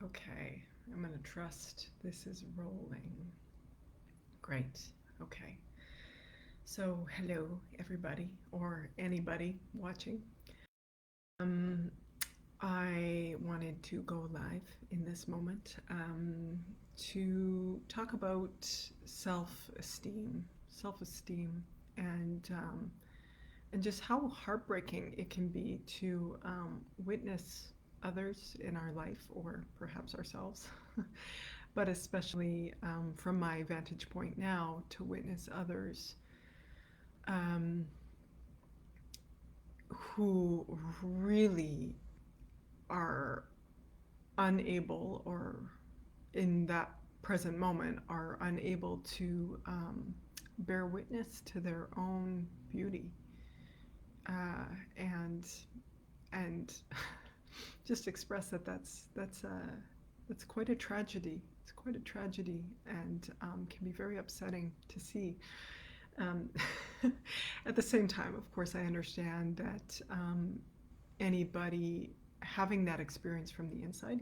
Okay, I'm going to trust this is rolling. Great. Okay. So, hello, everybody, or anybody watching. Um, I wanted to go live in this moment to talk about self-esteem, and just how heartbreaking it can be to witness others in our life, or perhaps ourselves, but especially from my vantage point now, to witness others um, who really are unable, or in that present moment are unable to bear witness to their own beauty, uh, and and just express that that's quite a tragedy. It's quite a tragedy, and can be very upsetting to see. Um, at the same time, of course, I understand that anybody having that experience from the inside,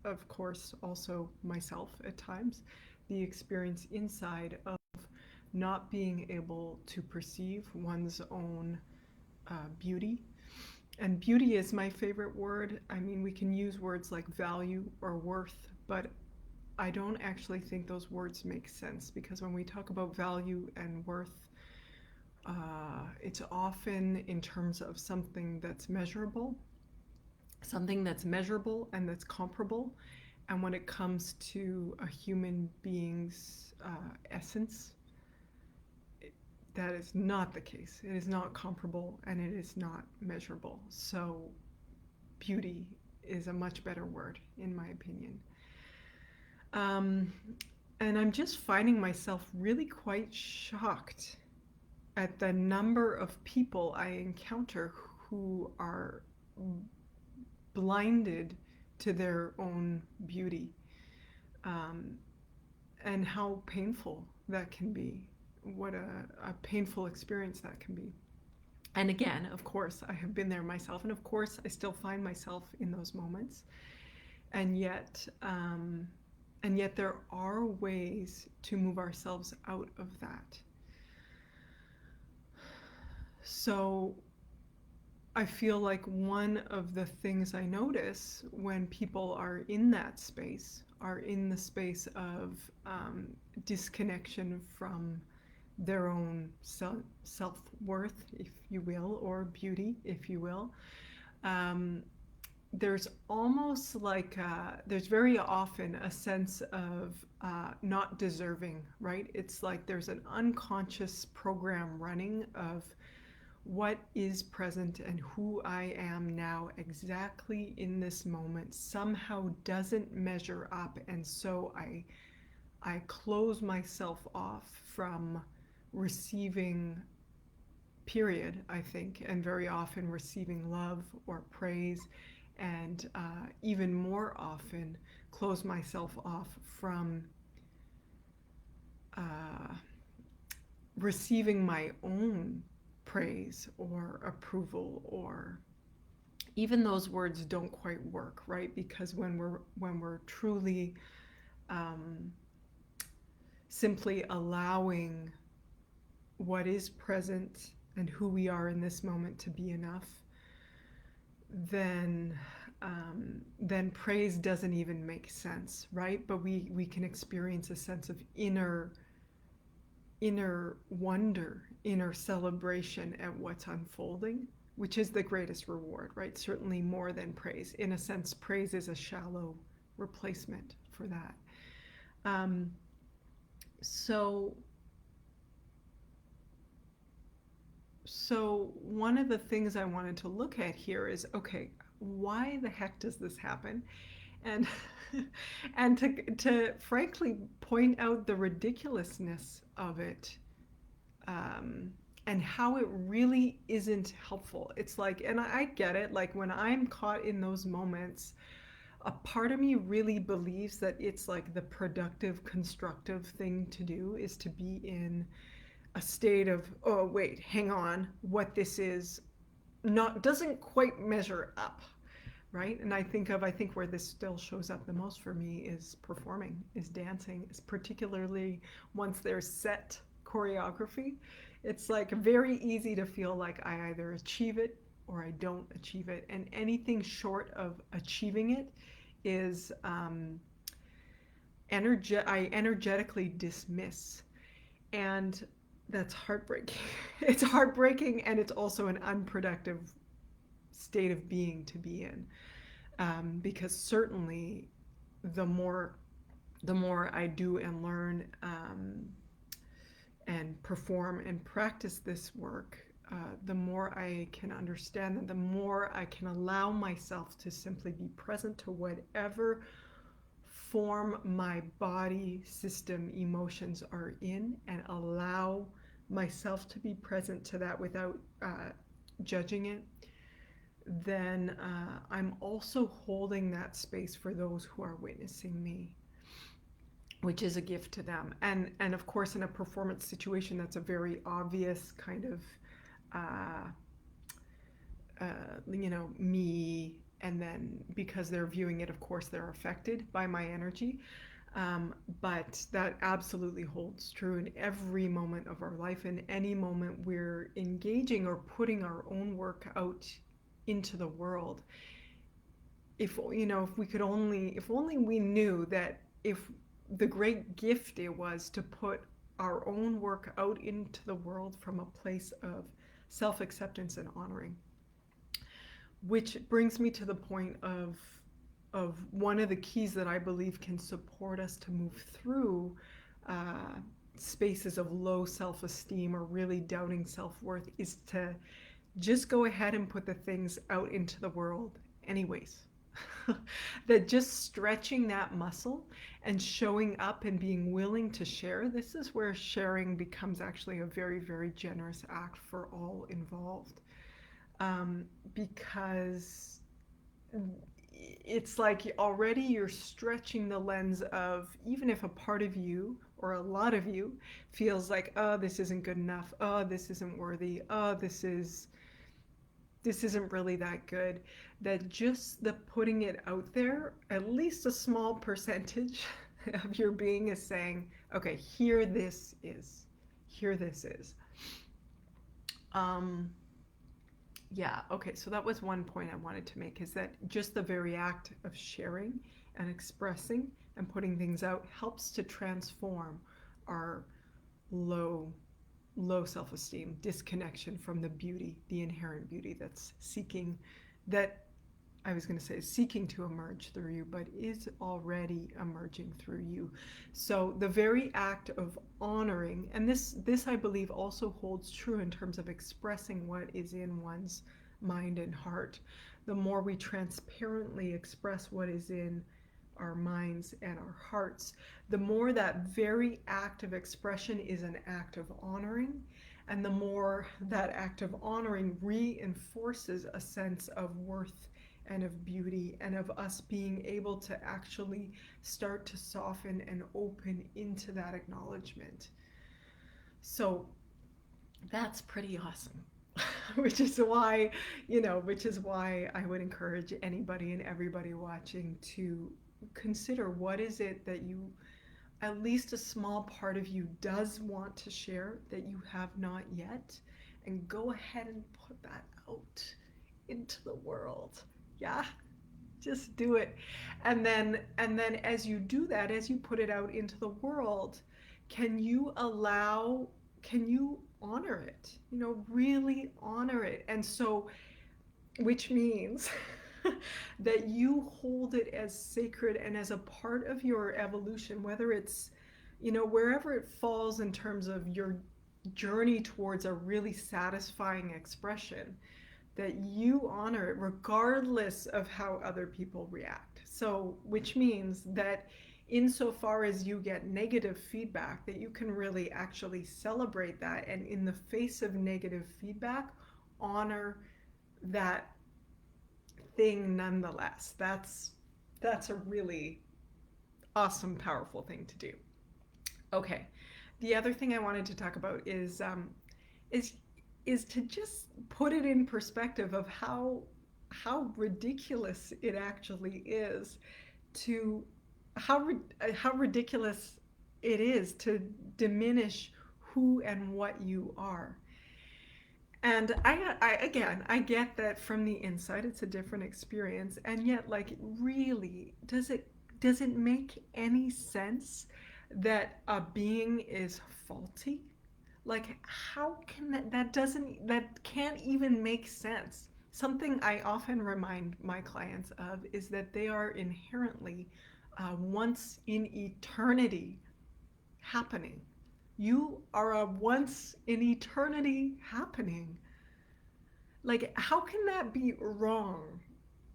of course, also myself at times, the experience inside of not being able to perceive one's own beauty. And beauty is my favorite word. I mean, we can use words like value or worth, but I don't actually think those words make sense, because when we talk about value and worth, it's often in terms of something that's measurable and that's comparable. And when it comes to a human being's essence, that is not the case. It is not comparable and it is not measurable. So, beauty is a much better word, in my opinion. Um, and I'm just finding myself really quite shocked at the number of people I encounter who are blinded to their own beauty, um, and how painful that can be. What a painful experience that can be. And again, of course, I have been there myself, and of course, I still find myself in those moments. And yet, there are ways to move ourselves out of that. So I feel like one of the things I notice when people are in that space, are in the space of disconnection from their own self worth, if you will, or beauty, if you will. Um, there's almost like there's very often a sense of not deserving, right? It's like there's an unconscious program running of what is present and who I am now exactly in this moment somehow doesn't measure up, and so I close myself off from receiving, period, I think, and very often receiving love or praise, and even more often close myself off from uh, receiving my own praise or approval, or even those words don't quite work, right? Because when we're truly um, simply allowing what is present and who we are in this moment to be enough, then then praise doesn't even make sense, right? But we can experience a sense of inner wonder, inner celebration at what's unfolding, which is the greatest reward, right? Certainly more than praise. In a sense, praise is a shallow replacement for that. Um, so, so one of the things I wanted to look at here is, okay, why the heck does this happen? And and to frankly point out the ridiculousness of it, um, and how it really isn't helpful. It's like, and I get it, like when I'm caught in those moments, a part of me really believes that it's like the productive, constructive thing to do is to be in a state of, oh, wait, hang on, what this is not doesn't quite measure up. right? And I think where this still shows up the most for me is performing, is dancing, is particularly once there's set choreography. It's like very easy to feel like I either achieve it or I don't achieve it. And anything short of achieving it is I energetically dismiss. And that's heartbreaking. It's heartbreaking, and it's also an unproductive state of being to be in. Because certainly the more I do and learn and perform and practice this work, the more I can understand and the more I can allow myself to simply be present to whatever form my body system emotions are in, and allow myself to be present to that without judging it, then I'm also holding that space for those who are witnessing me, which is a gift to them. And of course, in a performance situation, that's a very obvious kind of, me. And then because they're viewing it, of course, they're affected by my energy. But that absolutely holds true in every moment of our life. In any moment we're engaging or putting our own work out into the world. If only we knew that if the great gift it was to put our own work out into the world from a place of self-acceptance and honoring. Which brings me to the point of one of the keys that I believe can support us to move through spaces of low self-esteem or really doubting self-worth, is to just go ahead and put the things out into the world anyways. That just stretching that muscle and showing up and being willing to share, this is where sharing becomes actually a very, very generous act for all involved. Because it's like already you're stretching the lens of, even if a part of you or a lot of you feels like, oh, this isn't good enough, oh, this isn't worthy, oh, this isn't really that good, that just the putting it out there, at least a small percentage of your being is saying, okay, here this is. Yeah, okay, so that was one point I wanted to make, is that just the very act of sharing and expressing and putting things out helps to transform our low self-esteem, disconnection from the beauty, the inherent beauty that's seeking to emerge through you, but is already emerging through you. So the very act of honoring, and this I believe also holds true in terms of expressing what is in one's mind and heart. The more we transparently express what is in our minds and our hearts, the more that very act of expression is an act of honoring, and the more that act of honoring reinforces a sense of worth and of beauty, and of us being able to actually start to soften and open into that acknowledgement. So that's pretty awesome. which is why I would encourage anybody and everybody watching to consider, what is it that you, at least a small part of you, does want to share that you have not yet, and go ahead and put that out into the world. Yeah, just do it. And then as you do that, as you put it out into the world, can you honor it, really honor it. And so, which means that you hold it as sacred and as a part of your evolution, whether it's, wherever it falls in terms of your journey towards a really satisfying expression, that you honor it regardless of how other people react. So, which means that insofar as you get negative feedback, that you can really actually celebrate that, and in the face of negative feedback, honor that thing nonetheless. That's a really awesome, powerful thing to do. Okay, the other thing I wanted to talk about is to just put it in perspective of how how ridiculous it actually is to how ridiculous it is to diminish who and what you are. And again, I get that from the inside it's a different experience, and yet, like, really, does it make any sense that a being is faulty? Like, how can that can't even make sense. Something I often remind my clients of is that they are inherently once in eternity happening. You are a once in eternity happening. Like, how can that be wrong?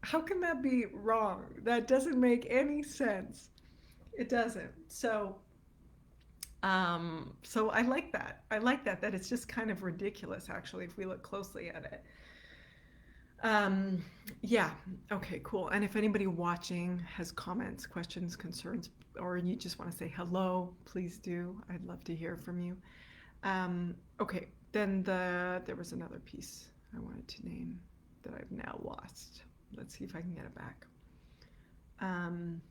How can that be wrong? That doesn't make any sense. It doesn't. So I like that. I like that it's just kind of ridiculous, actually, if we look closely at it. Um, yeah. Okay, cool. And if anybody watching has comments, questions, concerns, or you just want to say hello, please do. I'd love to hear from you. Okay, then there was another piece I wanted to name that I've now lost. Let's see if I can get it back. Um,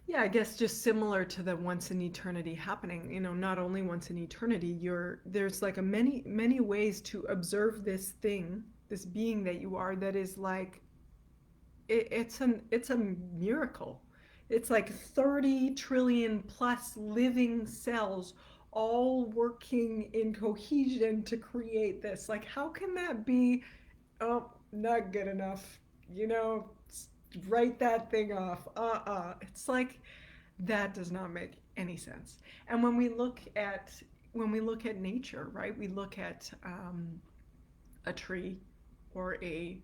yeah, I guess just similar to the once in eternity happening, not only once in eternity, there's like many ways to observe this thing, this being that you are, that is like it's a miracle. It's like 30 trillion plus living cells all working in cohesion to create this. Like, how can that be, oh, not good enough? You know, write that thing off. It's like that does not make any sense. And when we look at nature, right? We look at a tree or a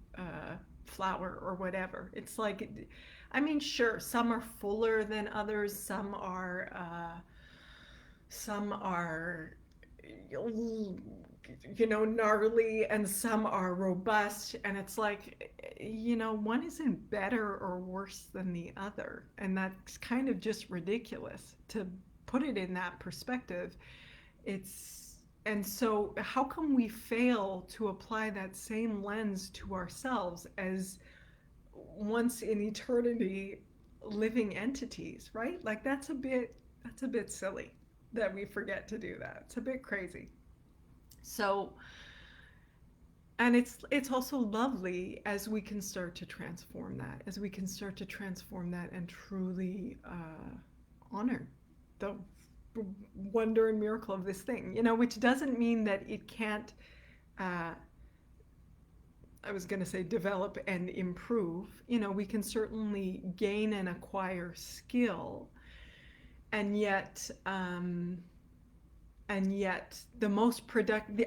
flower or whatever. It's like, I mean, sure, some are fuller than others. Some are gnarly, and some are robust, and it's like, one isn't better or worse than the other, and that's kind of just ridiculous to put it in that perspective. It's And so how come we fail to apply that same lens to ourselves as once in eternity living entities, right? Like, that's a bit silly that we forget to do that. It's a bit crazy. So, and it's also lovely as we can start to transform that, and truly honor the wonder and miracle of this thing, which doesn't mean that it can't, uh, I was going to say, develop and improve. We can certainly gain and acquire skill, and yet,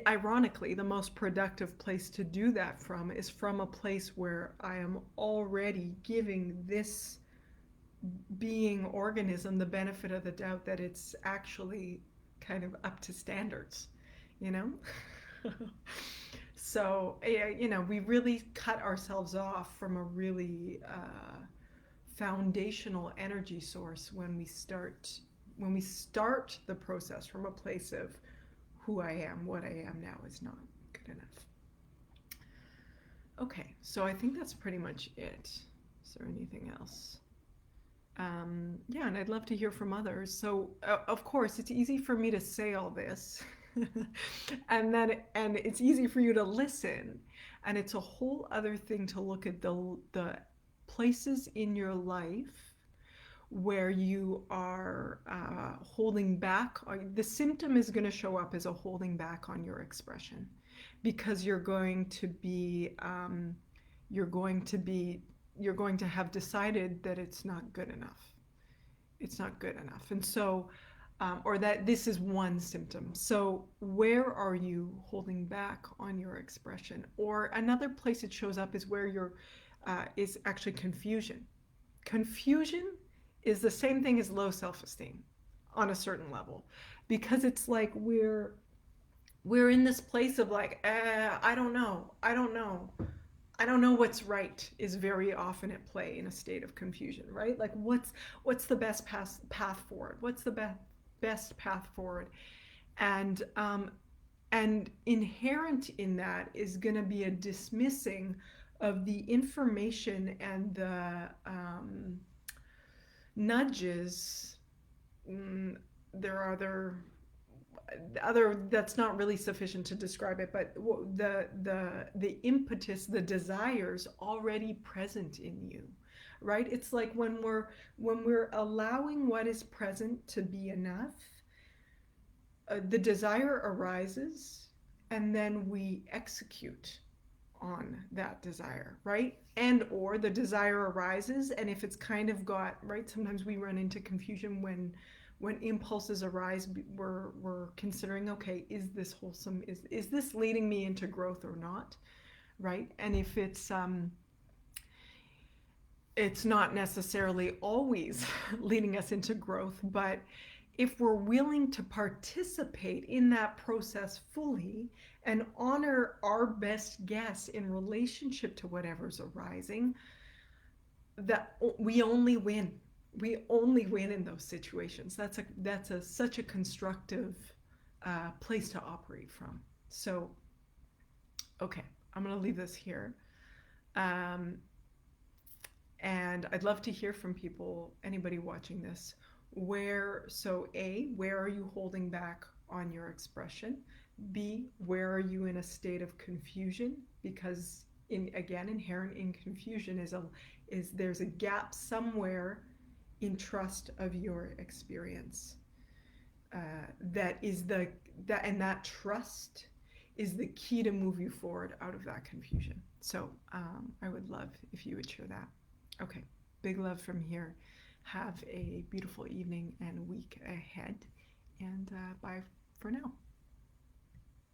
ironically, the most productive place to do that from is from a place where I am already giving this being organism the benefit of the doubt that it's actually kind of up to standards, you know? So, we really cut ourselves off from a really foundational energy source when we start the process from a place of who I am. What I am now is not good enough. Okay, so I think that's pretty much it. Is there anything else? Yeah, and I'd love to hear from others. So, of course, it's easy for me to say all this, and it's easy for you to listen, and it's a whole other thing to look at the places in your life where you are holding back. The symptom is going to show up as a holding back on your expression, because you're going to have decided that it's not good enough. It's not good enough. And so, or that this is one symptom. So where are you holding back on your expression? Or another place it shows up is where is actually confusion. Confusion is the same thing as low self-esteem on a certain level, because it's like we're in this place of like, I don't know. I don't know what's right is very often at play in a state of confusion, right? Like, what's the best path forward? What's the best path forward? And And inherent in that is going to be a dismissing of the information and the nudges. mm, there are other that's not really sufficient to describe it, but the impetus, the desires already present in you, right? It's like when we're allowing what is present to be enough, the desire arises, and then we execute on that desire, right? And or the desire arises, and if it's kind of got right, sometimes we run into confusion when impulses arise. We're considering, okay, is this wholesome, is this leading me into growth or not, right? And if it's not necessarily always leading us into growth, but if we're willing to participate in that process fully and honor our best guess in relationship to whatever's arising, that we only win. We only win in those situations. That's such a constructive place to operate from. So, okay, I'm going to leave this here. Um, and I'd love to hear from people, anybody watching this, where are you holding back on your expression? B, where are you in a state of confusion? Because inherent in confusion is there's a gap somewhere in trust of your experience. That is that trust is the key to move you forward out of that confusion. So I would love if you would share that. Okay, big love from here. Have a beautiful evening and week ahead, and bye for now.